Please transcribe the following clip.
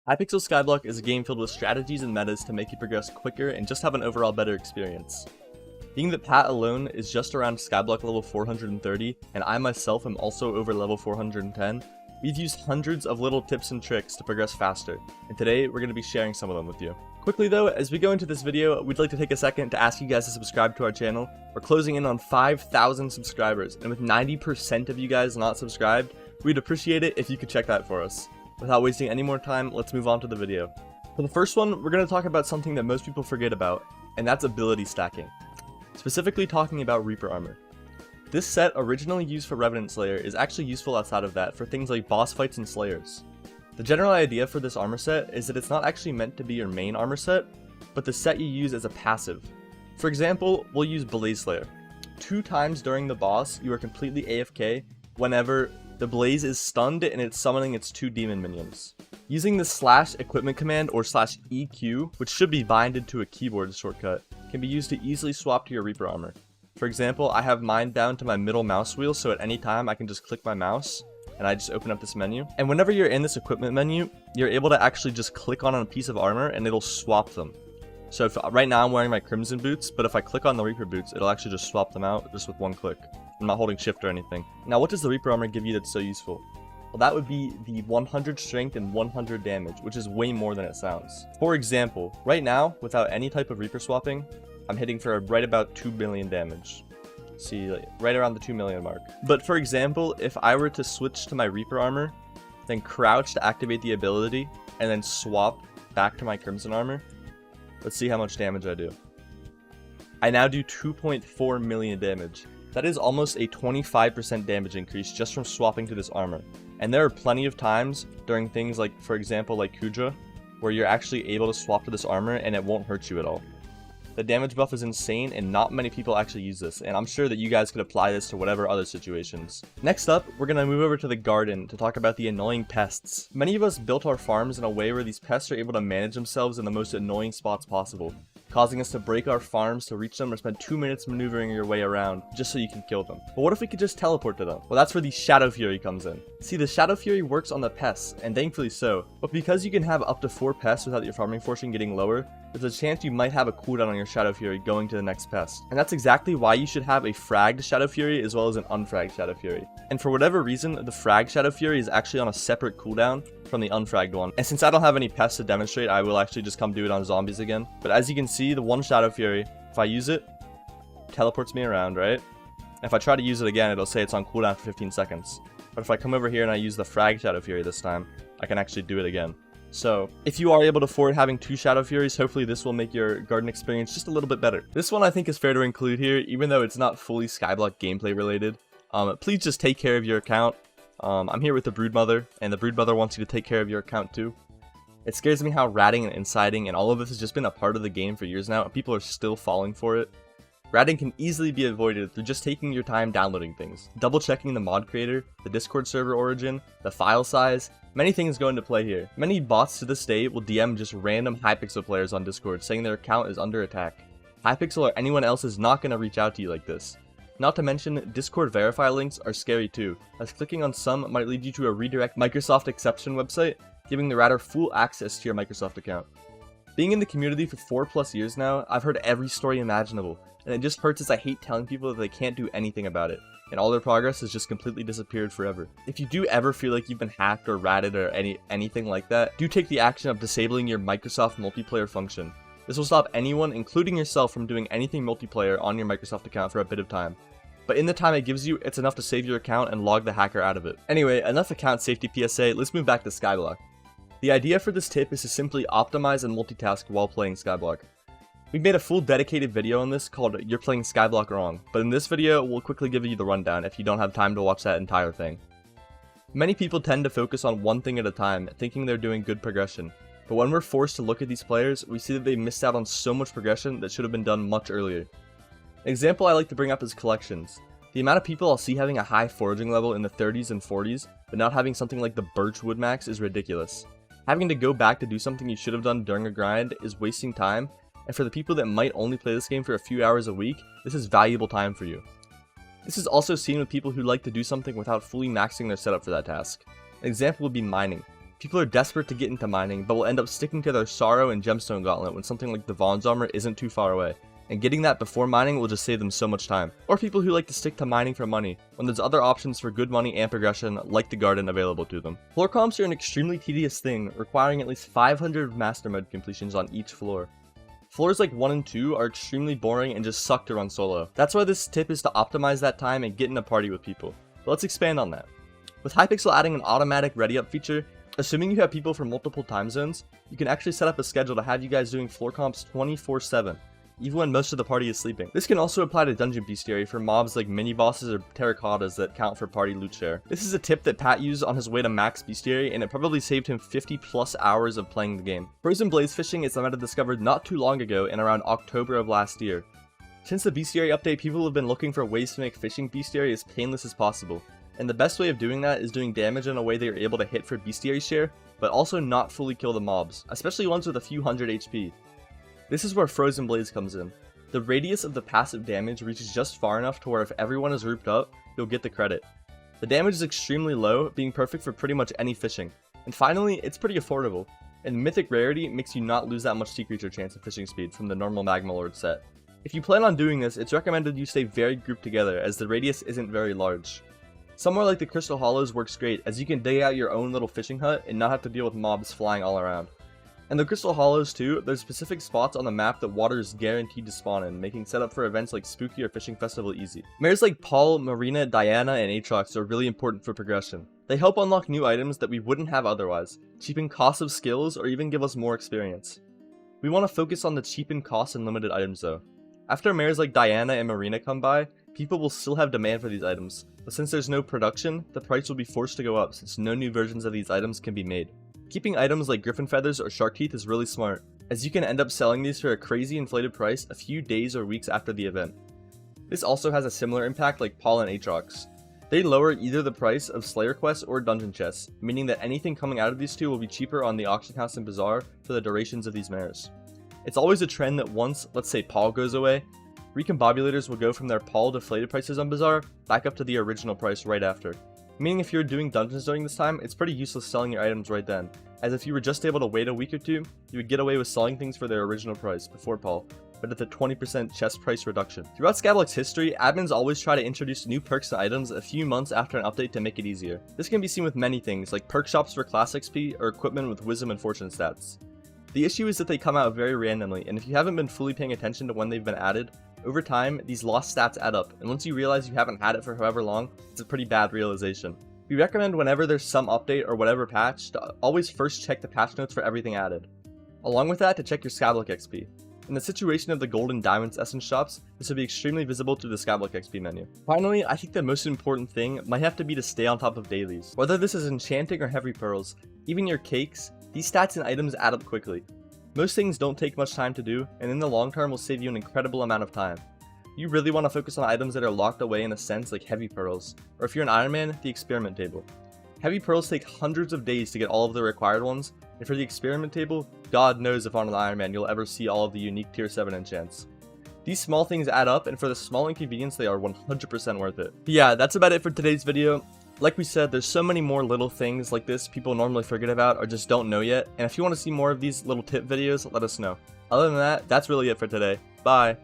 Hypixel Skyblock is a game filled with strategies and metas to make you progress quicker and just have an overall better experience. Being that Pat alone is just around Skyblock level 430, and I myself am also over level 410, we've used hundreds of little tips and tricks to progress faster, and today we're going to be sharing some of them with you. Quickly though, as we go into this video, we'd like to take a second to ask you guys to subscribe to our channel. We're closing in on 5,000 subscribers, and with 90% of you guys not subscribed, we'd appreciate it if you could check that for us. Without wasting any more time, let's move on to the video. For the first one, we're going to talk about something that most people forget about, and that's ability stacking. Specifically talking about Reaper Armor. This set, originally used for Revenant Slayer, is actually useful outside of that for things like boss fights and slayers. The general idea for this armor set is that it's not actually meant to be your main armor set, but the set you use as a passive. For example, we'll use Blaze Slayer. 2 times during the boss, you are completely AFK whenever the Blaze is stunned and it's summoning its 2 demon minions. Using the /equipment command or /EQ, which should be binded to a keyboard shortcut, can be used to easily swap to your Reaper armor. For example, I have mine down to my middle mouse wheel, so at any time I can just click my mouse and I just open up this menu. And whenever you're in this equipment menu, you're able to actually just click on a piece of armor and it'll swap them. So if, right now I'm wearing my Crimson boots, but if I click on the Reaper boots, it'll actually just swap them out just with one click. I'm not holding shift or anything. Now what does the Reaper armor give you that's so useful? Well, that would be the 100 strength and 100 damage, which is way more than it sounds. For example, right now, without any type of Reaper swapping, I'm hitting for right about 2 million damage. See, like, right around the 2 million mark. But for example, if I were to switch to my Reaper armor, then crouch to activate the ability, and then swap back to my Crimson armor, let's see how much damage I do. I now do 2.4 million damage. That is almost a 25% damage increase just from swapping to this armor. And there are plenty of times during things like, for example, like Kudra, where you're actually able to swap to this armor and it won't hurt you at all. The damage buff is insane and not many people actually use this, and I'm sure that you guys could apply this to whatever other situations. Next up, we're going to move over to the garden to talk about the annoying pests. Many of us built our farms in a way where these pests are able to manage themselves in the most annoying spots possible, causing us to break our farms to reach them or spend 2 minutes maneuvering your way around just so you can kill them. But what if we could just teleport to them? Well, that's where the Shadow Fury comes in. See, the Shadow Fury works on the pests, and thankfully so, but because you can have up to 4 pests without your farming fortune getting lower, there's a chance you might have a cooldown on your Shadow Fury going to the next pest. And that's exactly why you should have a fragged Shadow Fury as well as an unfragged Shadow Fury. And for whatever reason, the fragged Shadow Fury is actually on a separate cooldown from the unfragged one. And since I don't have any pests to demonstrate, I will actually just come do it on zombies again. But as you can see, the one Shadow Fury, if I use it, teleports me around, right? And if I try to use it again, it'll say it's on cooldown for 15 seconds. But if I come over here and I use the fragged Shadow Fury this time, I can actually do it again. So, if you are able to afford having 2 Shadow Furies, hopefully this will make your garden experience just a little bit better. This one I think is fair to include here, even though it's not fully Skyblock gameplay related. Please just take care of your account. I'm here with the Broodmother, and the Broodmother wants you to take care of your account too. It scares me how ratting and inciting and all of this has just been a part of the game for years now, and people are still falling for it. Ratting can easily be avoided through just taking your time downloading things, double checking the mod creator, the Discord server origin, the file size. Many things go into play here. Many bots to this day will DM just random Hypixel players on Discord saying their account is under attack. Hypixel or anyone else is not going to reach out to you like this. Not to mention, Discord verify links are scary too, as clicking on some might lead you to a redirect Microsoft exception website, giving the ratter full access to your Microsoft account. Being in the community for 4+ years now, I've heard every story imaginable, and it just hurts as I hate telling people that they can't do anything about it, and all their progress has just completely disappeared forever. If you do ever feel like you've been hacked or ratted or anything like that, do take the action of disabling your Microsoft multiplayer function. This will stop anyone, including yourself, from doing anything multiplayer on your Microsoft account for a bit of time. But in the time it gives you, it's enough to save your account and log the hacker out of it. Anyway, enough account safety PSA, let's move back to Skyblock. The idea for this tip is to simply optimize and multitask while playing Skyblock. We made a full dedicated video on this called You're Playing Skyblock Wrong, but in this video we'll quickly give you the rundown if you don't have time to watch that entire thing. Many people tend to focus on one thing at a time, thinking they're doing good progression, but when we're forced to look at these players, we see that they missed out on so much progression that should have been done much earlier. An example I like to bring up is collections. The amount of people I'll see having a high foraging level in the 30s and 40s, but not having something like the Birchwood max is ridiculous. Having to go back to do something you should have done during a grind is wasting time, and for the people that might only play this game for a few hours a week, this is valuable time for you. This is also seen with people who like to do something without fully maxing their setup for that task. An example would be mining. People are desperate to get into mining, but will end up sticking to their Sorrow and Gemstone Gauntlet when something like the Vaughn's Armor isn't too far away, and getting that before mining will just save them so much time. Or people who like to stick to mining for money, when there's other options for good money and progression, like the Garden, available to them. Floor comps are an extremely tedious thing, requiring at least 500 Master Mode completions on each floor. Floors like 1 and 2 are extremely boring and just suck to run solo. That's why this tip is to optimize that time and get in a party with people. But let's expand on that. With Hypixel adding an automatic ready up feature, assuming you have people from multiple time zones, you can actually set up a schedule to have you guys doing floor comps 24/7, even when most of the party is sleeping. This can also apply to dungeon bestiary for mobs like mini bosses or terracottas that count for party loot share. This is a tip that Pat used on his way to max bestiary, and it probably saved him 50+ hours of playing the game. Frozen blaze fishing is a meta discovered not too long ago in around October of last year. Since the bestiary update, people have been looking for ways to make fishing bestiary as painless as possible. And the best way of doing that is doing damage in a way they are able to hit for bestiary share, but also not fully kill the mobs, especially ones with a few hundred HP. This is where Frozen Blaze comes in. The radius of the passive damage reaches just far enough to where if everyone is grouped up, you'll get the credit. The damage is extremely low, being perfect for pretty much any fishing. And finally, it's pretty affordable, and Mythic Rarity makes you not lose that much sea creature chance of fishing speed from the normal Magma Lord set. If you plan on doing this, it's recommended you stay very grouped together as the radius isn't very large. Somewhere like the Crystal Hollows works great, as you can dig out your own little fishing hut and not have to deal with mobs flying all around. And the Crystal Hollows too, there's specific spots on the map that water is guaranteed to spawn in, making setup for events like Spooky or Fishing Festival easy. Mares like Paul, Marina, Diana, and Aatrox are really important for progression. They help unlock new items that we wouldn't have otherwise, cheapen costs of skills, or even give us more experience. We want to focus on the cheapened costs and limited items though. After mares like Diana and Marina come by, people will still have demand for these items, but since there's no production, the price will be forced to go up since no new versions of these items can be made. Keeping items like Griffin Feathers or Shark Teeth is really smart, as you can end up selling these for a crazy inflated price a few days or weeks after the event. This also has a similar impact like Paul and Aatrox. They lower either the price of Slayer quests or dungeon chests, meaning that anything coming out of these two will be cheaper on the auction house and bazaar for the durations of these mares. It's always a trend that once, let's say Paul goes away, recombobulators will go from their Paul deflated prices on bazaar back up to the original price right after. Meaning if you're doing dungeons during this time, it's pretty useless selling your items right then, as if you were just able to wait a week or two, you would get away with selling things for their original price before Paul, but at the 20% chest price reduction. Throughout Skyblock's history, admins always try to introduce new perks and items a few months after an update to make it easier. This can be seen with many things, like perk shops for class XP or equipment with wisdom and fortune stats. The issue is that they come out very randomly, and if you haven't been fully paying attention to when they've been added, over time, these lost stats add up, and once you realize you haven't had it for however long, it's a pretty bad realization. We recommend whenever there's some update or whatever patch, to always first check the patch notes for everything added. Along with that, to check your Skyblock XP. In the situation of the Gold and Diamonds Essence shops, this will be extremely visible through the Skyblock XP menu. Finally, I think the most important thing might have to be to stay on top of dailies. Whether this is enchanting or heavy pearls, even your cakes, these stats and items add up quickly. Most things don't take much time to do, and in the long term will save you an incredible amount of time. You really want to focus on items that are locked away in a sense like heavy pearls, or if you're an Iron Man, the experiment table. Heavy pearls take hundreds of days to get all of the required ones, and for the experiment table, God knows if on an Iron Man you'll ever see all of the unique tier 7 enchants. These small things add up, and for the small inconvenience they are 100% worth it. But yeah, that's about it for today's video. Like we said, there's so many more little things like this people normally forget about or just don't know yet, and if you want to see more of these little tip videos, let us know. Other than that, that's really it for today. Bye!